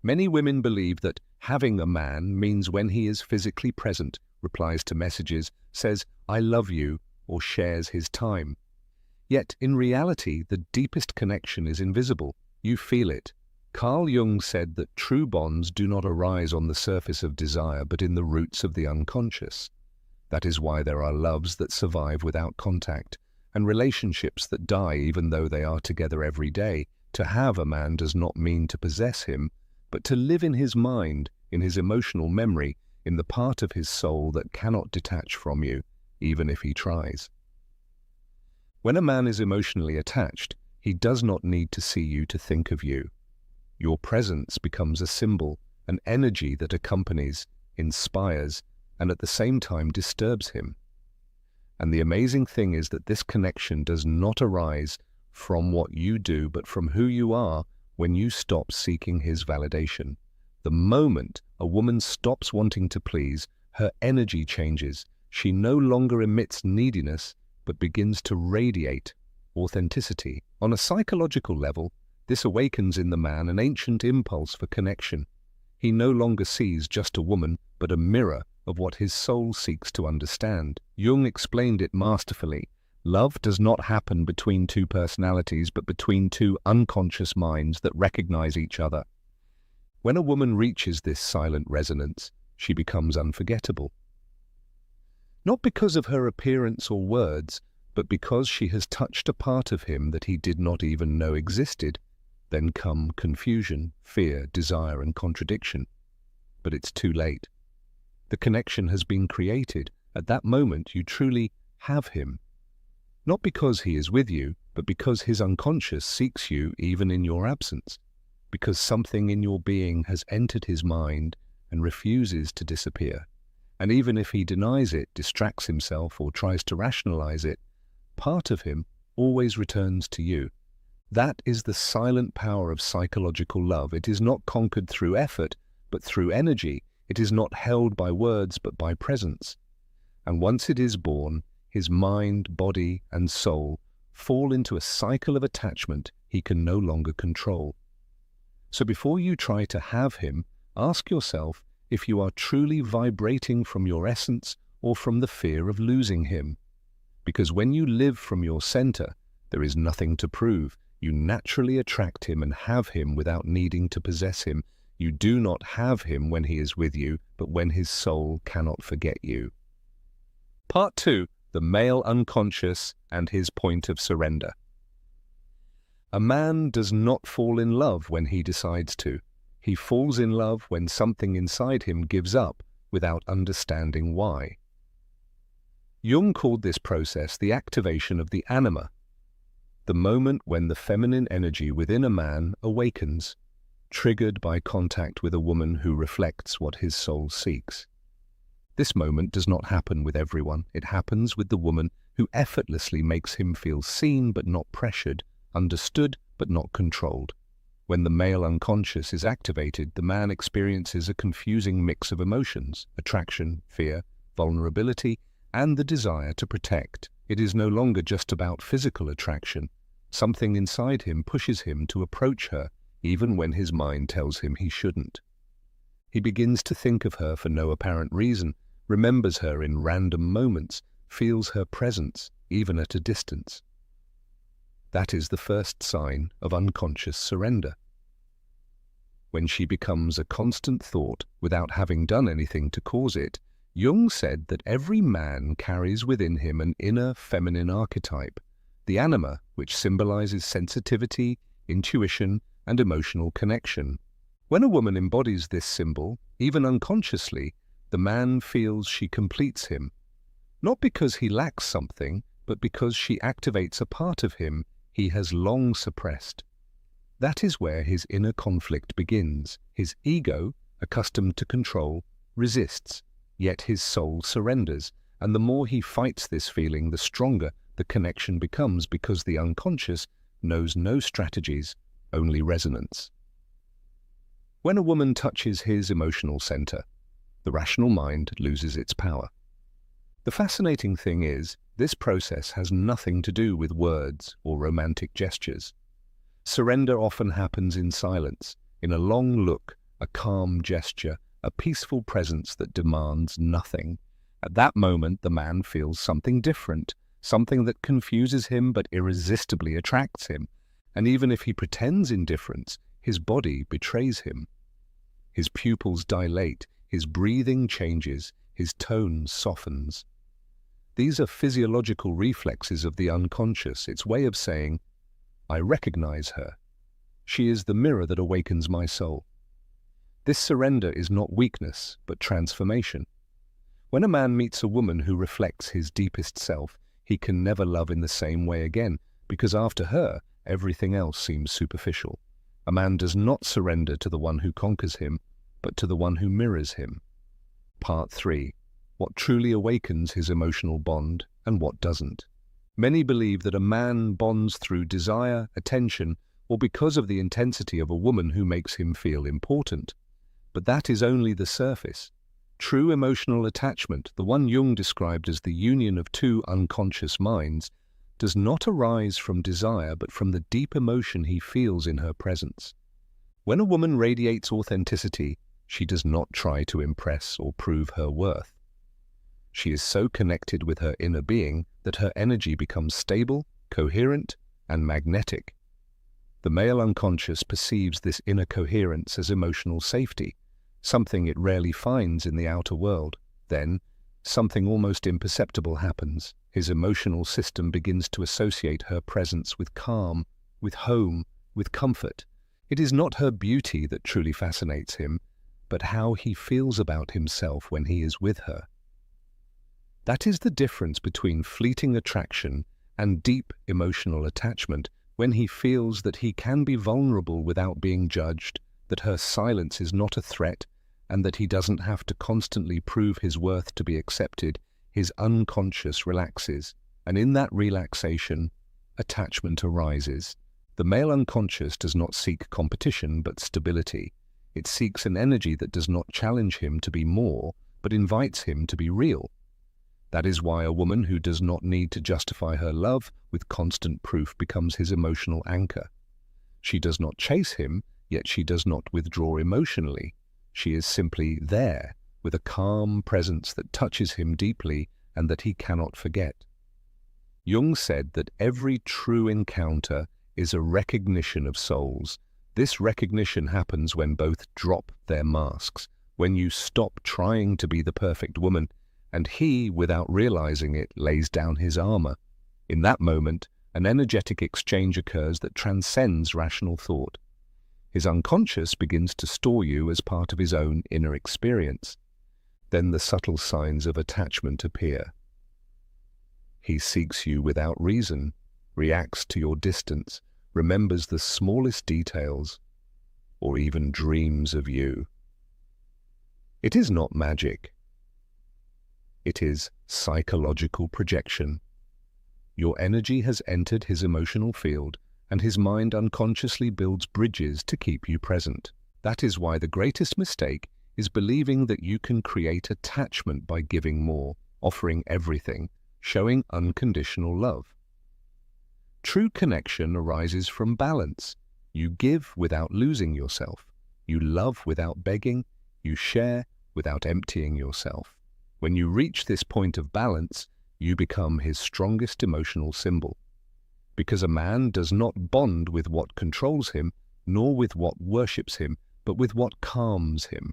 Many women believe that having a man means when he is physically present, replies to messages, says, "I love you," or shares his time. Yet, in reality, the deepest connection is invisible. You feel it. Carl Jung said that true bonds do not arise on the surface of desire, but in the roots of the unconscious. That is why there are loves that survive without contact, and relationships that die even though they are together every day. To have a man does not mean to possess him, but to live in his mind, in his emotional memory, in the part of his soul that cannot detach from you, even if he tries. When a man is emotionally attached, he does not need to see you to think of you. Your presence becomes a symbol, an energy that accompanies, inspires, and at the same time disturbs him. And the amazing thing is that this connection does not arise from what you do, but from who you are when you stop seeking his validation. The moment a woman stops wanting to please, her energy changes. She no longer emits neediness, but begins to radiate authenticity. On a psychological level, this awakens in the man an ancient impulse for connection. He no longer sees just a woman, but a mirror of what his soul seeks to understand. Jung explained it masterfully. Love does not happen between two personalities, but between two unconscious minds that recognize each other. When a woman reaches this silent resonance, she becomes unforgettable. Not because of her appearance or words, but because she has touched a part of him that he did not even know existed. Then come confusion, fear, desire, and contradiction. But it's too late. The connection has been created. At that moment, you truly have him. Not because he is with you, but because his unconscious seeks you even in your absence. Because something in your being has entered his mind and refuses to disappear. And even if he denies it, distracts himself, or tries to rationalize it, part of him always returns to you. That is the silent power of psychological love. It is not conquered through effort, but through energy. It is not held by words, but by presence. And once it is born, his mind, body, and soul fall into a cycle of attachment he can no longer control. So before you try to have him, ask yourself if you are truly vibrating from your essence or from the fear of losing him. Because when you live from your center, there is nothing to prove. You naturally attract him and have him without needing to possess him. You do not have him when he is with you, but when his soul cannot forget you. Part 2. The male unconscious and his point of surrender. A man does not fall in love when he decides to. He falls in love when something inside him gives up without understanding why. Jung called this process the activation of the anima, the moment when the feminine energy within a man awakens, triggered by contact with a woman who reflects what his soul seeks. This moment does not happen with everyone. It happens with the woman who effortlessly makes him feel seen but not pressured, understood but not controlled. When the male unconscious is activated, the man experiences a confusing mix of emotions: attraction, fear, vulnerability, and the desire to protect. It is no longer just about physical attraction. Something inside him pushes him to approach her, even when his mind tells him he shouldn't. He begins to think of her for no apparent reason, remembers her in random moments, feels her presence, even at a distance. That is the first sign of unconscious surrender. When she becomes a constant thought without having done anything to cause it, Jung said that every man carries within him an inner feminine archetype, the anima, which symbolizes sensitivity, intuition, and emotional connection. When a woman embodies this symbol, even unconsciously, the man feels she completes him, not because he lacks something, but because she activates a part of him he has long suppressed. That is where his inner conflict begins. His ego, accustomed to control, resists, yet his soul surrenders, and the more he fights this feeling, the stronger the connection becomes, because the unconscious knows no strategies, only resonance. When a woman touches his emotional center, the rational mind loses its power. The fascinating thing is, this process has nothing to do with words or romantic gestures. Surrender often happens in silence, in a long look, a calm gesture, a peaceful presence that demands nothing. At that moment, the man feels something different, something that confuses him but irresistibly attracts him. And even if he pretends indifference, his body betrays him. His pupils dilate, his breathing changes, his tone softens. These are physiological reflexes of the unconscious, its way of saying, I recognize her. She is the mirror that awakens my soul. This surrender is not weakness, but transformation. When a man meets a woman who reflects his deepest self, he can never love in the same way again, because after her, everything else seems superficial. A man does not surrender to the one who conquers him, but to the one who mirrors him. Part 3. What truly awakens his emotional bond and what doesn't. Many believe that a man bonds through desire, attention, or because of the intensity of a woman who makes him feel important. But that is only the surface. True emotional attachment, the one Jung described as the union of two unconscious minds, does not arise from desire but from the deep emotion he feels in her presence. When a woman radiates authenticity, she does not try to impress or prove her worth. She is so connected with her inner being that her energy becomes stable, coherent, and magnetic. The male unconscious perceives this inner coherence as emotional safety, something it rarely finds in the outer world. Then, something almost imperceptible happens. His emotional system begins to associate her presence with calm, with home, with comfort. It is not her beauty that truly fascinates him, but how he feels about himself when he is with her. That is the difference between fleeting attraction and deep emotional attachment, when he feels that he can be vulnerable without being judged, that her silence is not a threat, and that he doesn't have to constantly prove his worth to be accepted. His unconscious relaxes, and in that relaxation, attachment arises. The male unconscious does not seek competition but stability. It seeks an energy that does not challenge him to be more, but invites him to be real. That is why a woman who does not need to justify her love with constant proof becomes his emotional anchor. She does not chase him, yet she does not withdraw emotionally. She is simply there, with a calm presence that touches him deeply and that he cannot forget. Jung said that every true encounter is a recognition of souls. This recognition happens when both drop their masks, when you stop trying to be the perfect woman, and he, without realizing it, lays down his armor. In that moment, an energetic exchange occurs that transcends rational thought. His unconscious begins to store you as part of his own inner experience. Then the subtle signs of attachment appear. He seeks you without reason, reacts to your distance, remembers the smallest details, or even dreams of you. It is not magic. It is psychological projection. Your energy has entered his emotional field, and his mind unconsciously builds bridges to keep you present. That is why the greatest mistake is believing that you can create attachment by giving more, offering everything, showing unconditional love. True connection arises from balance. You give without losing yourself. You love without begging. You share without emptying yourself. When you reach this point of balance, you become his strongest emotional symbol. Because a man does not bond with what controls him, nor with what worships him, but with what calms him.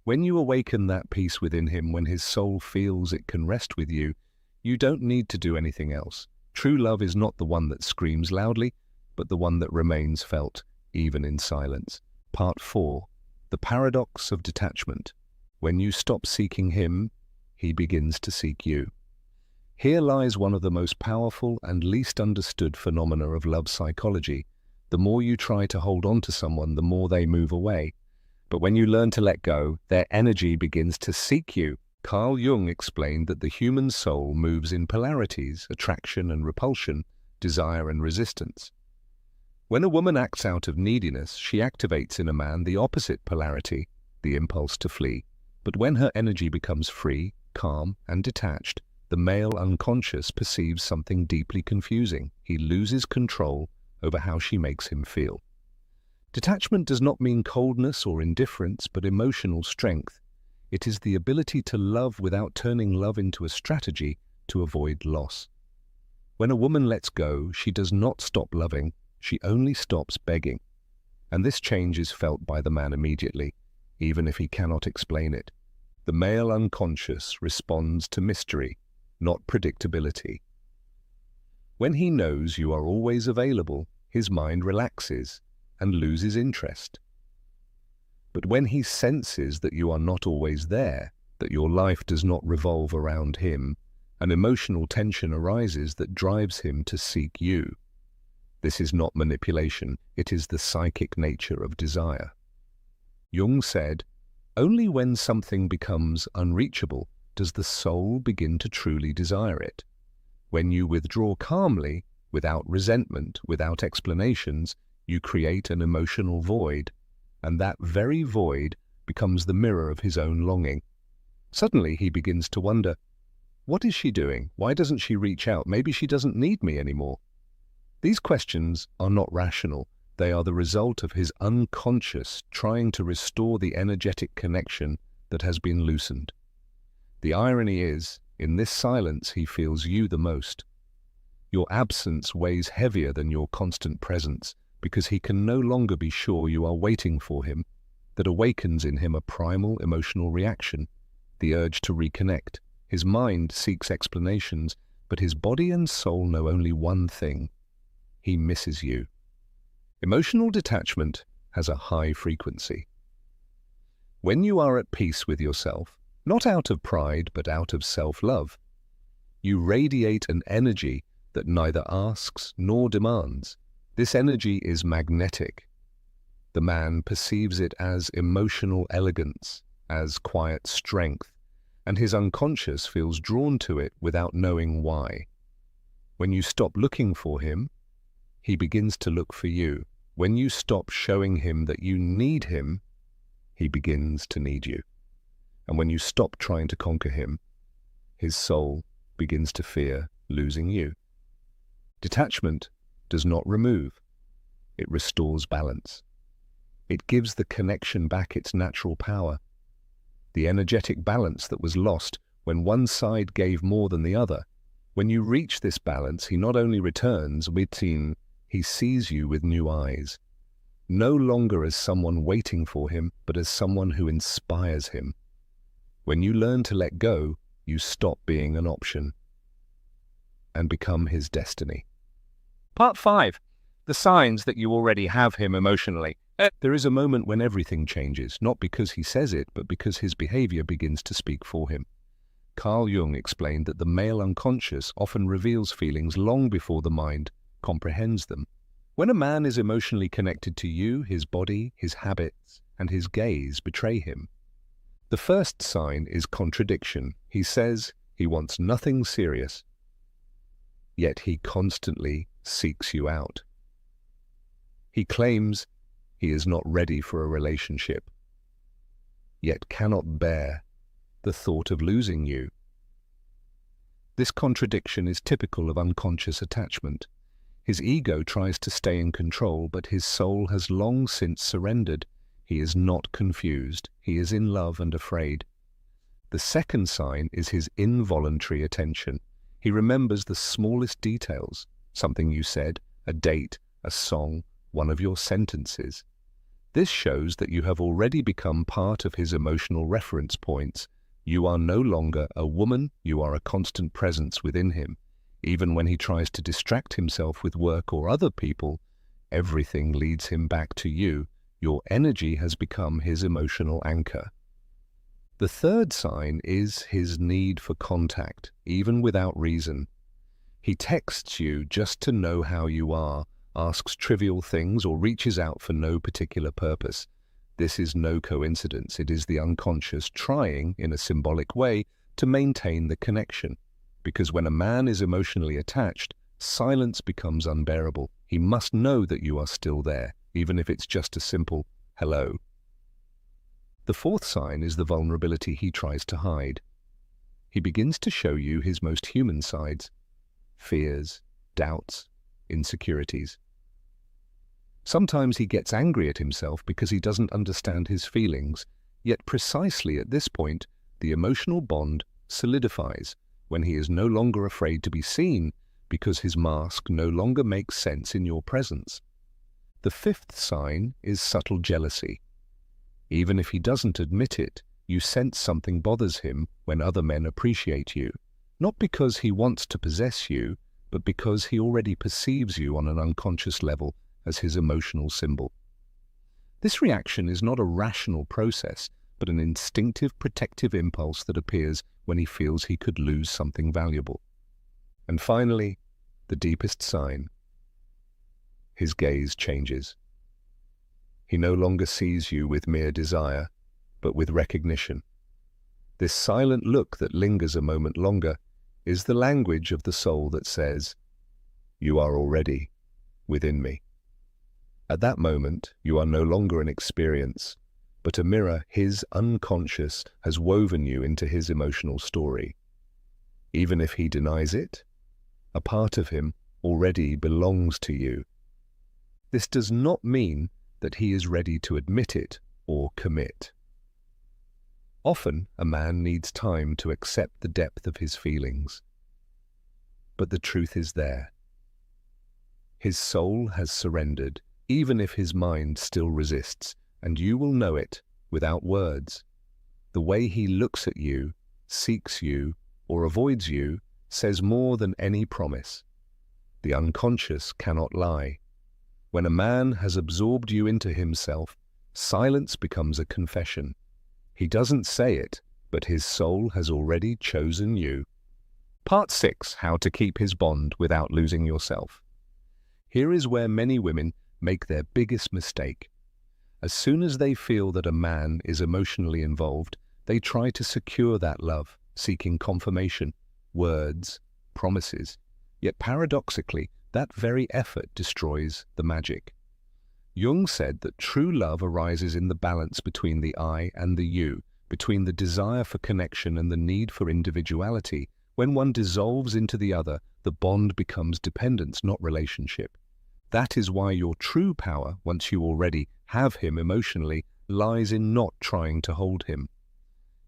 When you awaken that peace within him, when his soul feels it can rest with you, you don't need to do anything else. True love is not the one that screams loudly, but the one that remains felt, even in silence. Part 4. The paradox of detachment. When you stop seeking him, he begins to seek you. Here lies one of the most powerful and least understood phenomena of love psychology. The more you try to hold on to someone, the more they move away. But when you learn to let go, their energy begins to seek you. Carl Jung explained that the human soul moves in polarities, attraction and repulsion, desire and resistance. When a woman acts out of neediness, she activates in a man the opposite polarity, the impulse to flee. But when her energy becomes free, calm and detached, the male unconscious perceives something deeply confusing. He loses control over how she makes him feel. Detachment does not mean coldness or indifference, but emotional strength. It is the ability to love without turning love into a strategy to avoid loss. When a woman lets go, she does not stop loving, she only stops begging. And this change is felt by the man immediately, even if he cannot explain it. The male unconscious responds to mystery, not predictability. When he knows you are always available, his mind relaxes and loses interest. But when he senses that you are not always there, that your life does not revolve around him, an emotional tension arises that drives him to seek you. This is not manipulation, it is the psychic nature of desire. Jung said, "Only when something becomes unreachable does the soul begin to truly desire it. When you withdraw calmly, without resentment, without explanations, you create an emotional void, and that very void becomes the mirror of his own longing. Suddenly he begins to wonder, what is she doing? Why doesn't she reach out? Maybe she doesn't need me anymore." These questions are not rational. They are the result of his unconscious trying to restore the energetic connection that has been loosened. The irony is, in this silence he feels you the most. Your absence weighs heavier than your constant presence, because he can no longer be sure you are waiting for him. That awakens in him a primal emotional reaction, the urge to reconnect. His mind seeks explanations, but his body and soul know only one thing: he misses you. Emotional detachment has a high frequency. When you are at peace with yourself, not out of pride but out of self-love, you radiate an energy that neither asks nor demands. This energy is magnetic. The man perceives it as emotional elegance, as quiet strength, and his unconscious feels drawn to it without knowing why. When you stop looking for him, he begins to look for you. When you stop showing him that you need him, he begins to need you. And when you stop trying to conquer him, his soul begins to fear losing you. Detachment does not remove. It restores balance. It gives the connection back its natural power. The energetic balance that was lost when one side gave more than the other. When you reach this balance, he not only returns, he sees you with new eyes. No longer as someone waiting for him, but as someone who inspires him. When you learn to let go, you stop being an option and become his destiny. Part 5. The signs that you already have him emotionally. There is a moment when everything changes, not because he says it, but because his behavior begins to speak for him. Carl Jung explained that the male unconscious often reveals feelings long before the mind comprehends them. When a man is emotionally connected to you, his body, his habits, and his gaze betray him. The first sign is contradiction. He says he wants nothing serious, yet he constantly seeks you out. He claims he is not ready for a relationship, yet cannot bear the thought of losing you. This contradiction is typical of unconscious attachment. His ego tries to stay in control, but his soul has long since surrendered. He is not confused. He is in love and afraid. The second sign is his involuntary attention. He remembers the smallest details, something you said, a date, a song, one of your sentences. This shows that you have already become part of his emotional reference points. You are no longer a woman, you are a constant presence within him. Even when he tries to distract himself with work or other people, everything leads him back to you. Your energy has become his emotional anchor. The third sign is his need for contact, even without reason. He texts you just to know how you are, asks trivial things, or reaches out for no particular purpose. This is no coincidence. It is the unconscious trying, in a symbolic way, to maintain the connection. Because when a man is emotionally attached, silence becomes unbearable. He must know that you are still there, even if it's just a simple hello. The fourth sign is the vulnerability he tries to hide. He begins to show you his most human sides, fears, doubts, insecurities. Sometimes he gets angry at himself because he doesn't understand his feelings, yet precisely at this point, the emotional bond solidifies when he is no longer afraid to be seen because his mask no longer makes sense in your presence. The fifth sign is subtle jealousy. Even if he doesn't admit it, you sense something bothers him when other men appreciate you, not because he wants to possess you, but because he already perceives you on an unconscious level as his emotional symbol. This reaction is not a rational process, but an instinctive protective impulse that appears when he feels he could lose something valuable. And finally, the deepest sign. His gaze changes. He no longer sees you with mere desire, but with recognition. This silent look that lingers a moment longer is the language of the soul that says, "You are already within me." At that moment, you are no longer an experience, but a mirror his unconscious has woven you into his emotional story. Even if he denies it, a part of him already belongs to you. This does not mean that he is ready to admit it or commit. Often, a man needs time to accept the depth of his feelings. But the truth is there. His soul has surrendered, even if his mind still resists, and you will know it without words. The way he looks at you, seeks you, or avoids you says more than any promise. The unconscious cannot lie. When a man has absorbed you into himself, silence becomes a confession. He doesn't say it, but his soul has already chosen you. Part 6. How to keep his bond without losing yourself. Here is where many women make their biggest mistake. As soon as they feel that a man is emotionally involved, they try to secure that love, seeking confirmation, words, promises. Yet paradoxically, that very effort destroys the magic. Jung said that true love arises in the balance between the I and the you, between the desire for connection and the need for individuality. When one dissolves into the other, the bond becomes dependence, not relationship. That is why your true power, once you already have him emotionally, lies in not trying to hold him.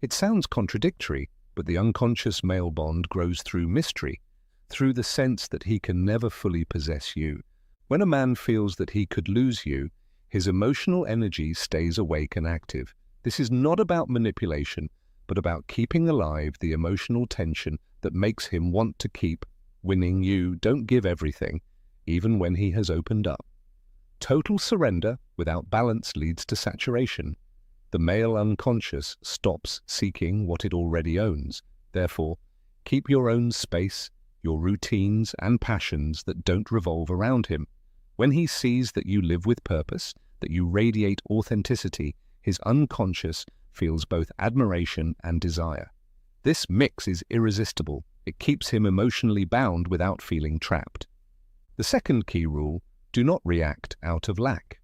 It sounds contradictory, but the unconscious male bond grows through mystery, through the sense that he can never fully possess you. When a man feels that he could lose you, his emotional energy stays awake and active. This is not about manipulation, but about keeping alive the emotional tension that makes him want to keep winning you. Don't give everything, even when he has opened up. Total surrender without balance leads to saturation. The male unconscious stops seeking what it already owns. Therefore, keep your own space, your routines and passions that don't revolve around him. When he sees that you live with purpose, that you radiate authenticity, his unconscious feels both admiration and desire. This mix is irresistible. It keeps him emotionally bound without feeling trapped. The second key rule, do not react out of lack.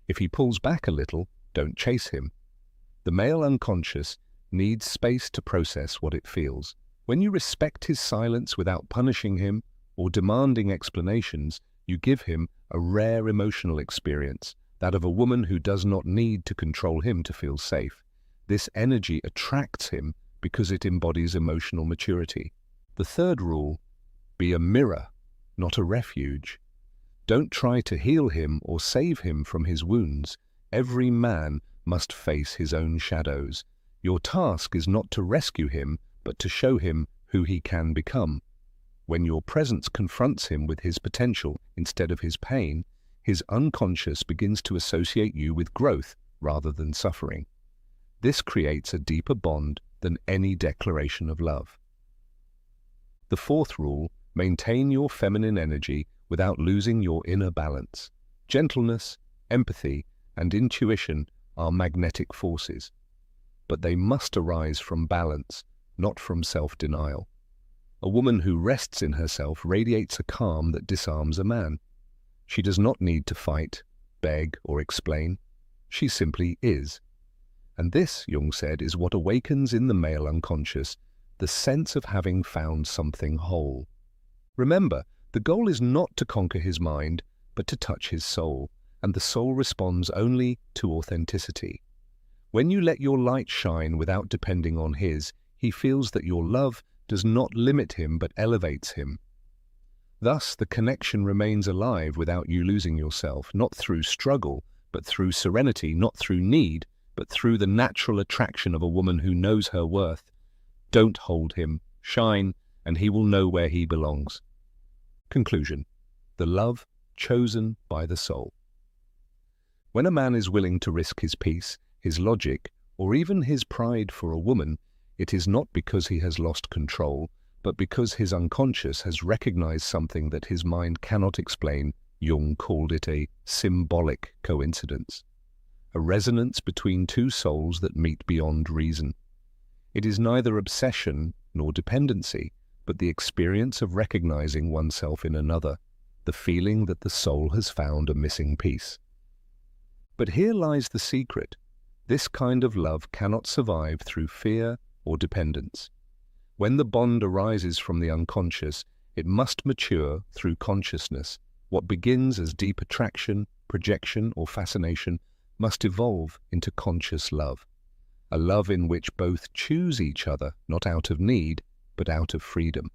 If he pulls back a little, don't chase him. The male unconscious needs space to process what it feels. When you respect his silence without punishing him or demanding explanations, you give him a rare emotional experience, that of a woman who does not need to control him to feel safe. This energy attracts him because it embodies emotional maturity. The third rule, be a mirror, not a refuge. Don't try to heal him or save him from his wounds. Every man must face his own shadows. Your task is not to rescue him, but to show him who he can become. When your presence confronts him with his potential instead of his pain, his unconscious begins to associate you with growth rather than suffering. This creates a deeper bond than any declaration of love. The fourth rule, maintain your feminine energy without losing your inner balance. Gentleness, empathy, and intuition are magnetic forces, but they must arise from balance, not from self-denial. A woman who rests in herself radiates a calm that disarms a man. She does not need to fight, beg, or explain. She simply is. And this, Jung said, is what awakens in the male unconscious the sense of having found something whole. Remember, the goal is not to conquer his mind, but to touch his soul. and the soul responds only to authenticity. When you let your light shine without depending on his, he feels that your love does not limit him but elevates him. Thus, the connection remains alive without you losing yourself, not through struggle, but through serenity, not through need, but through the natural attraction of a woman who knows her worth. Don't hold him, shine, and he will know where he belongs. Conclusion: the love chosen by the soul. When a man is willing to risk his peace, his logic, or even his pride for a woman, it is not because he has lost control, but because his unconscious has recognized something that his mind cannot explain. Jung called it a symbolic coincidence, a resonance between two souls that meet beyond reason. It is neither obsession nor dependency, but the experience of recognizing oneself in another, the feeling that the soul has found a missing piece. But here lies the secret. This kind of love cannot survive through fear or dependence. When the bond arises from the unconscious, it must mature through consciousness. What begins as deep attraction, projection, or fascination must evolve into conscious love, a love in which both choose each other, not out of need, but out of freedom.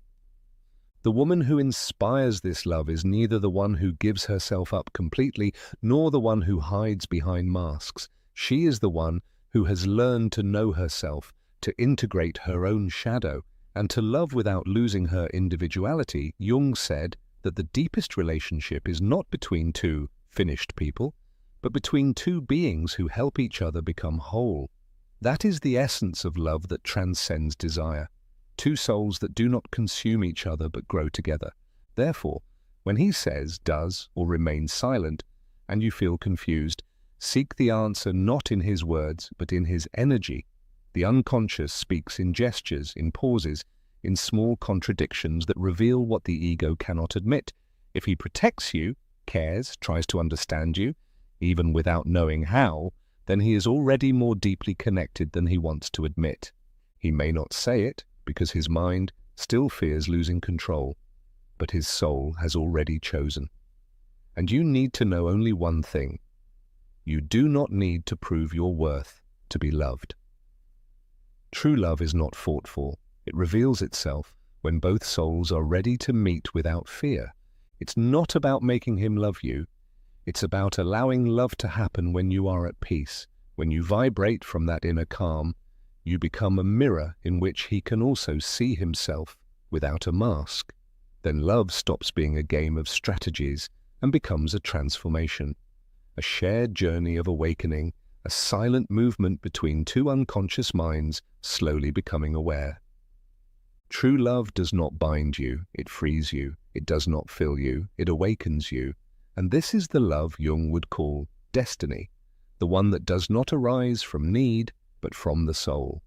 The woman who inspires this love is neither the one who gives herself up completely, nor the one who hides behind masks. She is the one who has learned to know herself, to integrate her own shadow, and to love without losing her individuality. Jung said that the deepest relationship is not between two finished people, but between two beings who help each other become whole. That is the essence of love that transcends desire. Two souls that do not consume each other but grow together. Therefore, when he says, does, or remains silent, and you feel confused, seek the answer not in his words, but in his energy. The unconscious speaks in gestures, in pauses, in small contradictions that reveal what the ego cannot admit. If he protects you, cares, tries to understand you, even without knowing how, then he is already more deeply connected than he wants to admit. He may not say it, because his mind still fears losing control, but his soul has already chosen. And you need to know only one thing. You do not need to prove your worth to be loved. True love is not fought for. It reveals itself when both souls are ready to meet without fear. It's not about making him love you. It's about allowing love to happen when you are at peace. When you vibrate from that inner calm, you become a mirror in which he can also see himself without a mask. Then love stops being a game of strategies and becomes a transformation, a shared journey of awakening, a silent movement between two unconscious minds slowly becoming aware. True love does not bind you, it frees you. It does not fill you, it awakens you. And this is the love Jung would call destiny, the one that does not arise from need, but from the soul.